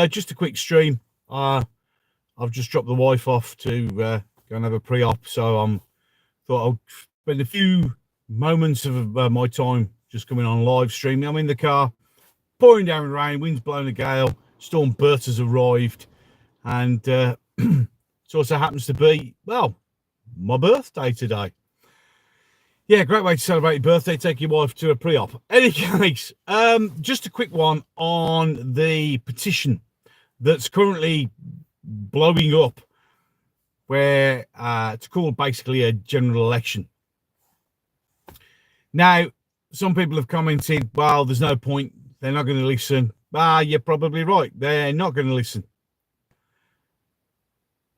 Just a quick stream. I've just dropped the wife off to go and have a pre-op, so thought I'll spend a few moments of my time just coming on live streaming. I'm in the car, pouring down rain, wind's blowing a gale, storm Bert has arrived, and it also happens to be, well, my birthday today. Yeah, great way to celebrate your birthday, take your wife to a pre-op. Any case, just a quick one on the petition that's currently blowing up, where to call basically a general election. Now, some people have commented, well, there's no point, they're not going to listen. You're probably right, they're not going to listen.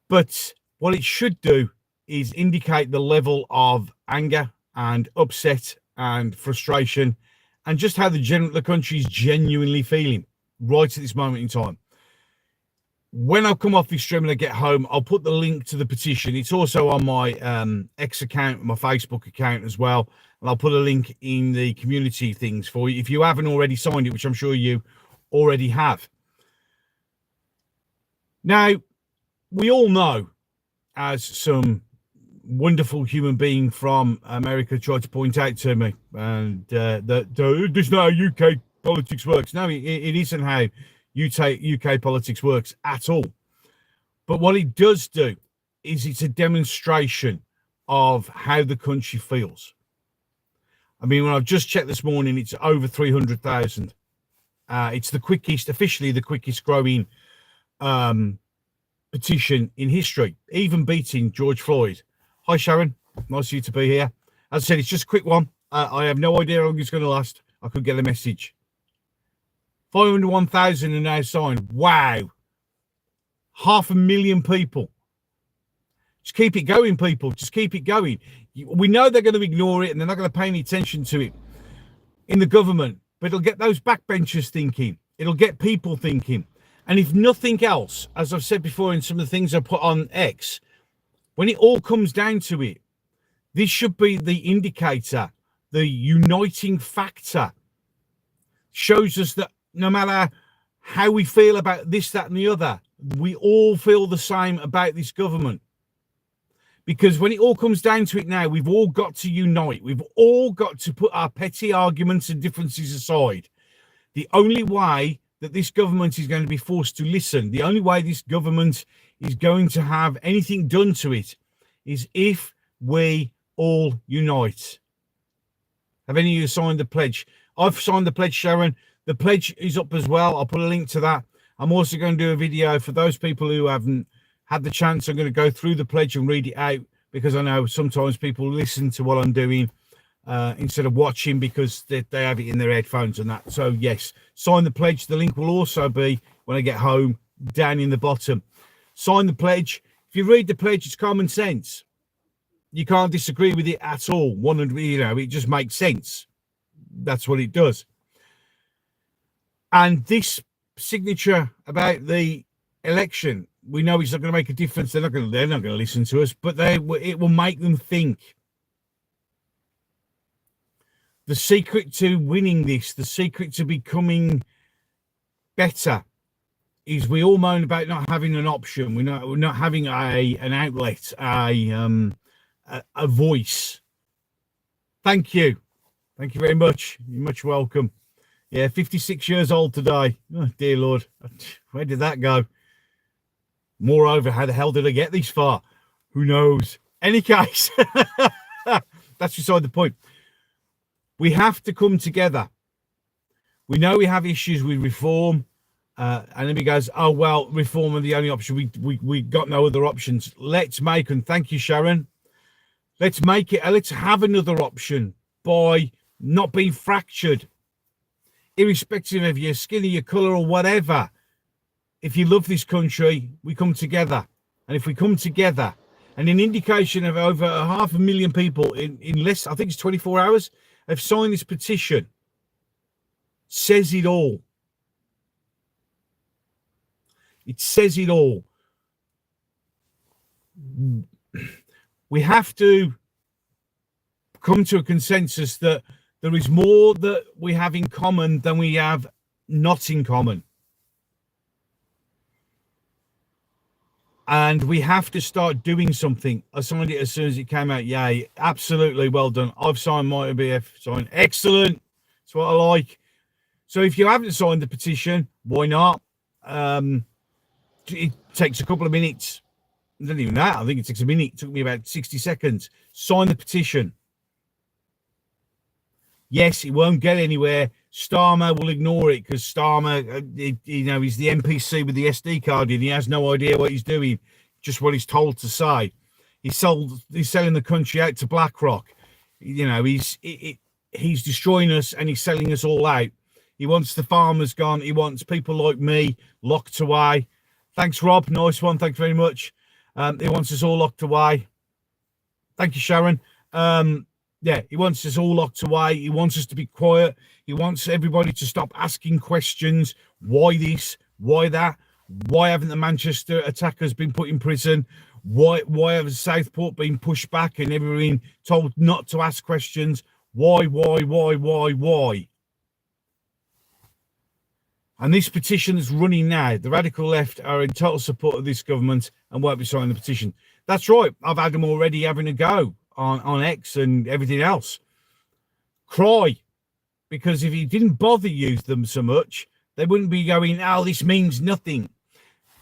But what it should do is indicate the level of anger and upset and frustration and just how the country is genuinely feeling right at this moment in time. When I come off this stream and I get home, I'll put the link to the petition. It's also on my X account, my Facebook account as well. And I'll put a link in the community things for you if you haven't already signed it, which I'm sure you already have. Now, we all know, as some wonderful human being from America tried to point out to me, and that this is not how UK politics works. No, it isn't how UK politics works at all. But what it does do is it's a demonstration of how the country feels. I mean, when I've just checked this morning, it's over 300,000. It's officially the quickest growing petition in history, even beating George Floyd. Hi, Sharon. Nice of you to be here. As I said, it's just a quick one. I have no idea how long it's going to last. I could get a message. 501,000 are now signed. Wow. 500,000 people. Just keep it going, people. Just keep it going. We know they're going to ignore it and they're not going to pay any attention to it in the government, but it'll get those backbenchers thinking. It'll get people thinking. And if nothing else, as I've said before in some of the things I put on X, when it all comes down to it, this should be the indicator, the uniting factor. Shows us that no matter how we feel about this, that, and the other, we all feel the same about this government. Because when it all comes down to it now, we've all got to unite. We've all got to put our petty arguments and differences aside. The only way that this government is going to be forced to listen, the only way this government is going to have anything done to it, is if we all unite. Have any of you signed the pledge? I've signed the pledge, Sharon. The pledge is up as well. I'll put a link to that. I'm also going to do a video for those people who haven't had the chance. I'm going to go through the pledge and read it out, because I know sometimes people listen to what I'm doing instead of watching because they have it in their headphones and that. So yes, sign the pledge. The link will also be, when I get home, down in the bottom. Sign the pledge. If you read the pledge, it's common sense. You can't disagree with it at all. It just makes sense. That's what it does. And this signature about the election, we know it's not going to make a difference. They're not going to listen to us, but it will make them think. The secret to winning this, the secret to becoming better, is we all moan about not having an option. We're not having an outlet, a voice. Thank you very much. You're much welcome. Yeah, 56 years old today. Oh dear Lord, where did that go? Moreover, how the hell did I get this far? Who knows? Any case, that's beside the point. We have to come together. We know we have issues with reform. And then he goes, oh, well, reform are the only option. We got no other options. Let's make, and thank you, Sharon. Let's make it, let's have another option by not being fractured, irrespective of your skin or your colour or whatever. If you love this country, we come together. And if we come together, and an indication of over 500,000 people in less, I think it's 24 hours, have signed this petition, says it all. It says it all. We have to come to a consensus that there is more that we have in common than we have not in common. And we have to start doing something. I signed it as soon as it came out. Yay, absolutely well done. I've signed my BF sign. Excellent. That's what I like. So if you haven't signed the petition, why not? It takes a couple of minutes. Not even that. I think it takes a minute. It took me about 60 seconds. Sign the petition. Yes, it won't get anywhere. Starmer will ignore it because Starmer, he's the NPC with the SD card in. He has no idea what he's doing, just what he's told to say. He's selling the country out to BlackRock. He's destroying us and he's selling us all out. He wants the farmers gone. He wants people like me locked away. Thanks, Rob. Nice one. Thanks very much. He wants us all locked away. Thank you, Sharon. Yeah, he wants us all locked away. He wants us to be quiet. He wants everybody to stop asking questions. Why this? Why that? Why haven't the Manchester attackers been put in prison? Why have Southport been pushed back and everyone told not to ask questions? Why? And this petition is running now. The radical left are in total support of this government and won't be signing the petition. That's right. I've had them already having a go on X and everything else. Cry. Because if he didn't bother use them so much, they wouldn't be going, oh, this means nothing.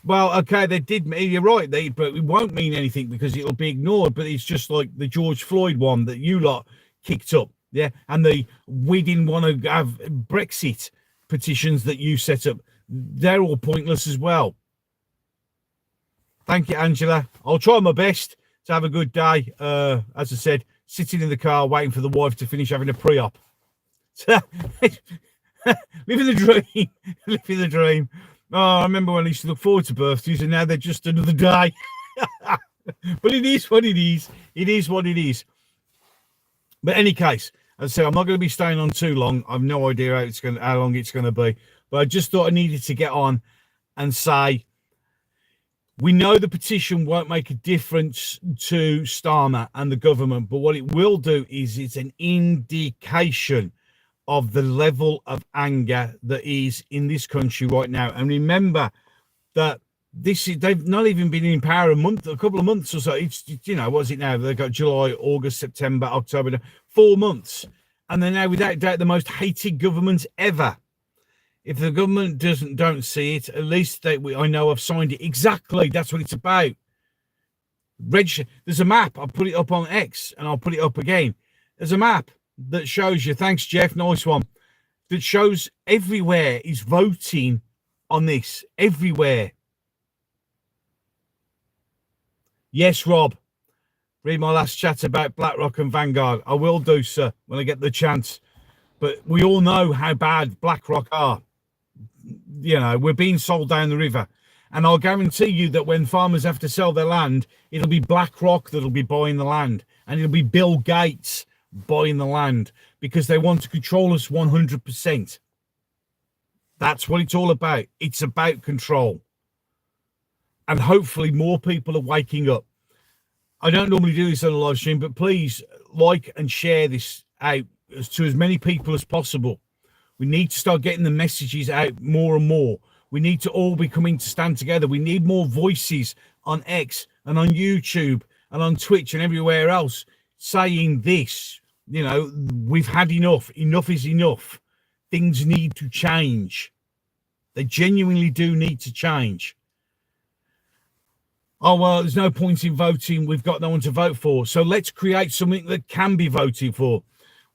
Well, okay, they did. You're right. But it won't mean anything because it'll be ignored. But it's just like the George Floyd one that you lot kicked up. Yeah. And we didn't want to have Brexit petitions that you set up. They're all pointless as well. Thank you, Angela. I'll try my best to have a good day. As I said, sitting in the car waiting for the wife to finish having a pre-op. Living the dream. Living the dream. Oh, I remember when I used to look forward to birthdays and now they're just another day. But it is what it is. It is what it is. But in any case, as I say, I'm not going to be staying on too long. I've no idea how long it's going to be. But I just thought I needed to get on and say, we know the petition won't make a difference to Starmer and the government, but what it will do is it's an indication of the level of anger that is in this country right now. And remember that they've not even been in power a couple of months or so. It's, what's it now? They've got July, August, September, October, 4 months. And they're now without doubt the most hated government ever. If the government don't see it, at least I know I've signed it. Exactly. That's what it's about. There's a map. I'll put it up on X and I'll put it up again. There's a map that shows you. Thanks, Jeff. Nice one. That shows everywhere is voting on this. Everywhere. Yes, Rob. Read my last chat about BlackRock and Vanguard. I will do, sir, when I get the chance. But we all know how bad BlackRock are. We're being sold down the river. And I'll guarantee you that when farmers have to sell their land, it'll be BlackRock that'll be buying the land. And it'll be Bill Gates buying the land because they want to control us 100%. That's what it's all about. It's about control. And hopefully more people are waking up. I don't normally do this on a live stream, but please like and share this out to as many people as possible. We need to start getting the messages out more and more. We need to all be coming to stand together. We need more voices on X and on YouTube and on Twitch and everywhere else saying this. We've had enough. Enough is enough. Things need to change. They genuinely do need to change. Oh, well, there's no point in voting. We've got no one to vote for. So let's create something that can be voted for.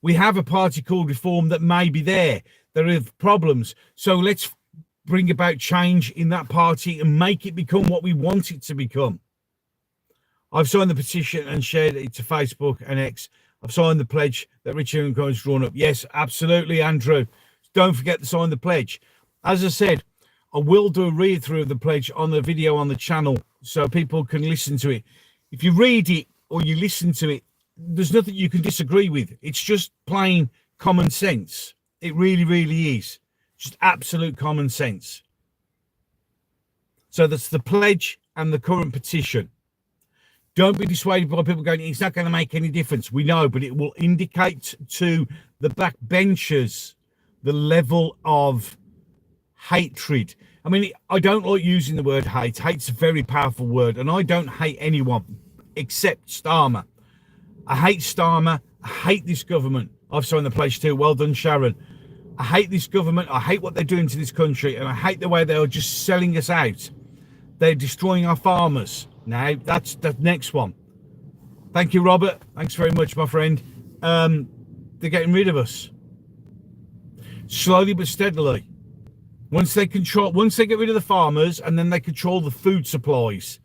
We have a party called Reform that may be there. There are problems. So let's bring about change in that party and make it become what we want it to become. I've signed the petition and shared it to Facebook and X. I've signed the pledge that Richard and Co has drawn up. Yes, absolutely, Andrew. Don't forget to sign the pledge. As I said, I will do a read through of the pledge on the video on the channel so people can listen to it. If you read it or you listen to it, there's nothing you can disagree with. It's just plain common sense. It really, really is. Just absolute common sense. So that's the pledge and the current petition. Don't be dissuaded by people going, it's not going to make any difference. We know, but it will indicate to the backbenchers the level of hatred I mean, I don't like using the word hate. Hate's a very powerful word, and I don't hate anyone except Starmer. I hate Starmer. I hate this government. I've signed the pledge too. Well done, Sharon. I hate this government. I hate what they're doing to this country, and I hate the way they are just selling us out. They're destroying our farmers. Now, that's the next one. Thank you, Robert. Thanks very much, my friend. They're getting rid of us. Slowly but steadily. Once they get rid of the farmers, and then they control the food supplies.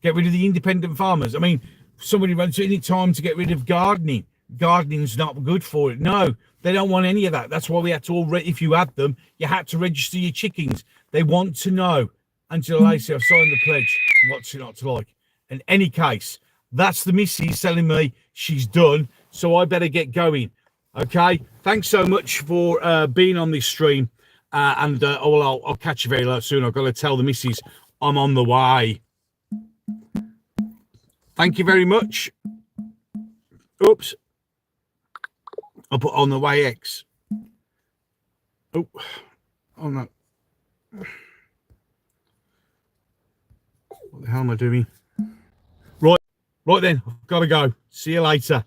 Get rid of the independent farmers. I mean, somebody runs any time to get rid of gardening. Gardening's not good for it. No, they don't want any of that. That's why we had to if you had them, you had to register your chickens. They want to know. Angela Lacey, I've signed the pledge. What's it not to like? In any case, that's the missus telling me she's done, so I better get going. Okay, thanks so much for being on this stream, and I'll catch you very soon. I've got to tell the missus I'm on the way. Thank you very much. Oops, I'll put on the way X. Oh no. What the hell am I doing? Right then, I've got to go. See you later.